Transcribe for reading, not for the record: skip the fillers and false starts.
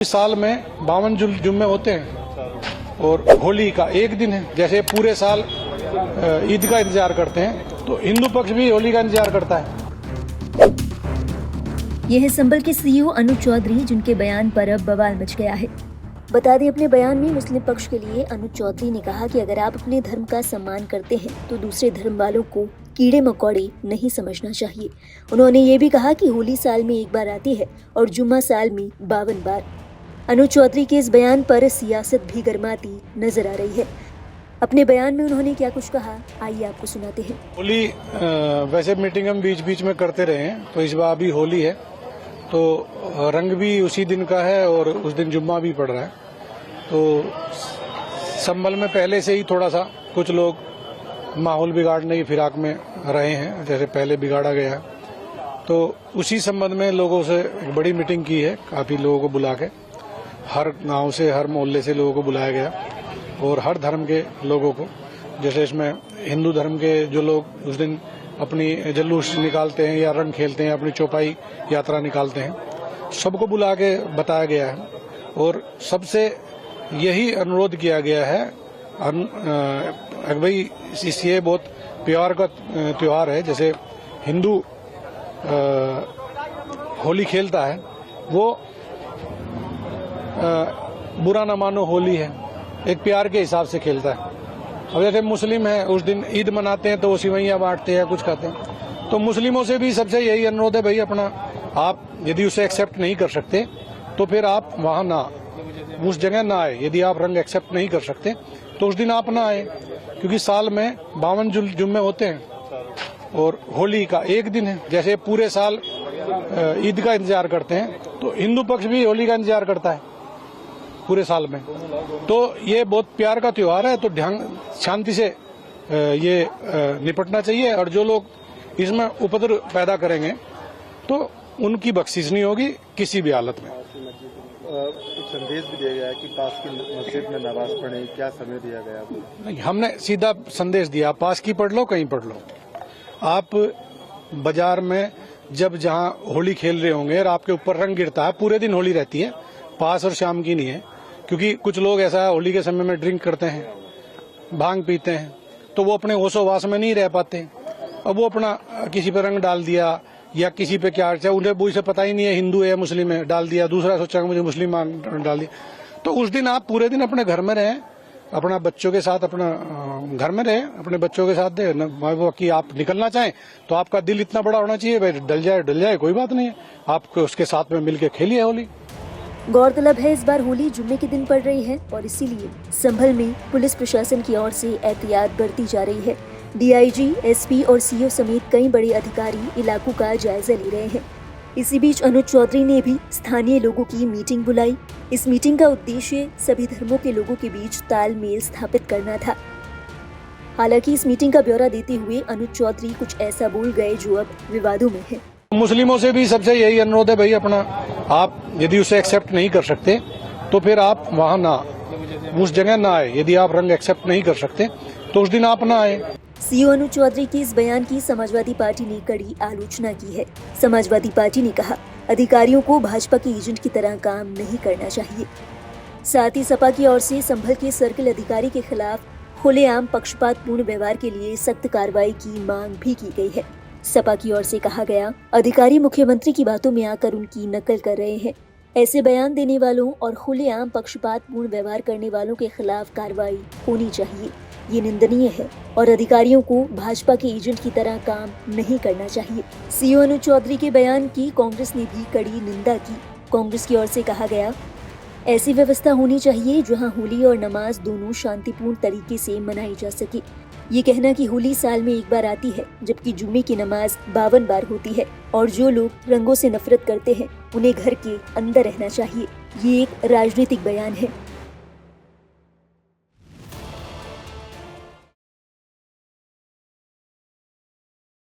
साल में 52 जुम्मे होते हैं और होली का एक दिन है। जैसे पूरे साल ईद का इंतजार करते हैं तो हिंदू पक्ष भी होली का इंतजार करता है। यह है संभल के सीईओ अनुज चौधरी, जिनके बयान पर अब बवाल मच गया है। बता दें, अपने बयान में मुस्लिम पक्ष के लिए अनुज चौधरी ने कहा कि अगर आप अपने धर्म का सम्मान करते हैं तो दूसरे धर्म वालों को कीड़े मकोड़े नहीं समझना चाहिए। उन्होंने ये भी कहा कि होली साल में एक बार आती है और जुम्मा साल में 52 बार। अनुज चौधरी के इस बयान पर सियासत भी गर्माती नजर आ रही है। अपने बयान में उन्होंने क्या कुछ कहा, आइए आपको सुनाते हैं। होली वैसे मीटिंग हम बीच बीच में करते रहे हैं, तो इस बार अभी होली है तो रंग भी उसी दिन का है और उस दिन जुम्मा भी पड़ रहा है। तो संभल में पहले से ही थोड़ा सा कुछ लोग माहौल बिगाड़ने की फिराक में रहे हैं, जैसे पहले बिगाड़ा गया है। तो उसी संबंध में लोगों से एक बड़ी मीटिंग की है, काफी लोगों को बुला के, हर गांव से हर मोहल्ले से लोगों को बुलाया गया और हर धर्म के लोगों को। जैसे इसमें हिंदू धर्म के जो लोग उस दिन अपनी जुलूस निकालते हैं या रंग खेलते हैं, अपनी चौपाई यात्रा निकालते हैं, सबको बुला के बताया गया है और सबसे यही अनुरोध किया गया है भाई ये बहुत प्यार का त्योहार है। जैसे हिंदू होली खेलता है, वो बुरा न मानो होली है, एक प्यार के हिसाब से खेलता है। अब जैसे मुस्लिम है, उस दिन ईद मनाते हैं तो वो सिवैयां बांटते हैं, कुछ खाते हैं। तो मुस्लिमों से भी सबसे यही अनुरोध है, भाई अपना आप यदि उसे एक्सेप्ट नहीं कर सकते तो फिर आप वहां ना, उस जगह ना आए। यदि आप रंग एक्सेप्ट नहीं कर सकते तो उस दिन आप ना आए, क्योंकि साल में 52 जुम्मे होते हैं और होली का एक दिन है। जैसे पूरे साल ईद का इंतजार करते हैं तो हिंदू पक्ष भी होली का इंतजार करता है पूरे साल में। तो ये बहुत प्यार का त्योहार है, तो ध्यान शांति से ये निपटना चाहिए और जो लोग इसमें उपद्रव पैदा करेंगे तो उनकी बख्शिश नहीं होगी किसी भी हालत में। संदेश भी दिया गया है कि पास की मस्जिद में नमाज पढ़े, क्या समय दिया गया? नहीं, हमने सीधा संदेश दिया, पास की पढ़ लो, कहीं पढ़ लो। आप बाजार में जब जहाँ होली खेल रहे होंगे और आपके ऊपर रंग गिरता है, पूरे दिन होली रहती है, पास और शाम की नहीं है। क्योंकि कुछ लोग ऐसा होली के समय में ड्रिंक करते हैं, भांग पीते हैं, तो वो अपने होशोवास में नहीं रह पाते। अब वो अपना किसी पे रंग डाल दिया या किसी पे क्या, चाहे उन्हें बुरी से पता ही नहीं है हिंदू है मुस्लिम है, डाल दिया, दूसरा सोचा मुझे मुस्लिम डाल दिया। तो उस दिन आप पूरे दिन अपने घर में रहें, अपना बच्चों के साथ अपना घर में रहे, अपने बच्चों के साथ दे कि आप निकलना चाहें तो आपका दिल इतना बड़ा होना चाहिए, भाई डल जाए कोई बात नहीं है, आप उसके साथ में मिलकर खेलिए होली। गौरतलब है, इस बार होली जुम्मे के दिन पड़ रही है और इसीलिए संभल में पुलिस प्रशासन की ओर से एहतियात बरती जा रही है। डीआईजी, एसपी और सीओ समेत कई बड़े अधिकारी इलाकों का जायजा ले रहे हैं। इसी बीच अनुज चौधरी ने भी स्थानीय लोगों की मीटिंग बुलाई। इस मीटिंग का उद्देश्य सभी धर्मों के लोगों के बीच तालमेल स्थापित करना था। हालांकि इस मीटिंग का ब्यौरा देते हुए अनुज चौधरी कुछ ऐसा बोल गए जो अब विवादों में है। मुस्लिमों से भी सबसे यही अनुरोध है, भाई अपना आप यदि उसे एक्सेप्ट नहीं कर सकते तो फिर आप वहां ना, उस जगह ना आए। यदि आप रंग एक्सेप्ट नहीं कर सकते तो उस दिन आप ना आए। सीओ अनुज चौधरी के इस बयान की समाजवादी पार्टी ने कड़ी आलोचना की है। समाजवादी पार्टी ने कहा, अधिकारियों को भाजपा के एजेंट की तरह काम नहीं करना चाहिए। साथ ही सपा की ओर से संभल के सर्किल अधिकारी के खिलाफ खुलेआम पक्षपातपूर्ण व्यवहार के लिए सख्त कार्रवाई की मांग भी की गई है। सपा की ओर से कहा गया, अधिकारी मुख्यमंत्री की बातों में आकर उनकी नकल कर रहे हैं। ऐसे बयान देने वालों और खुलेआम पक्षपातपूर्ण व्यवहार करने वालों के खिलाफ कार्रवाई होनी चाहिए। ये निंदनीय है और अधिकारियों को भाजपा के एजेंट की तरह काम नहीं करना चाहिए। सीओ अनुज चौधरी के बयान की कांग्रेस ने भी कड़ी निंदा की। कांग्रेस की ओर से कहा गया, ऐसी व्यवस्था होनी चाहिए जहां होली और नमाज दोनों शांतिपूर्ण तरीके से मनाई जा सके। ये कहना कि होली साल में एक बार आती है जबकि जुम्मे की नमाज 52 बार होती है और जो लोग रंगों से नफरत करते हैं उन्हें घर के अंदर रहना चाहिए, ये एक राजनीतिक बयान है।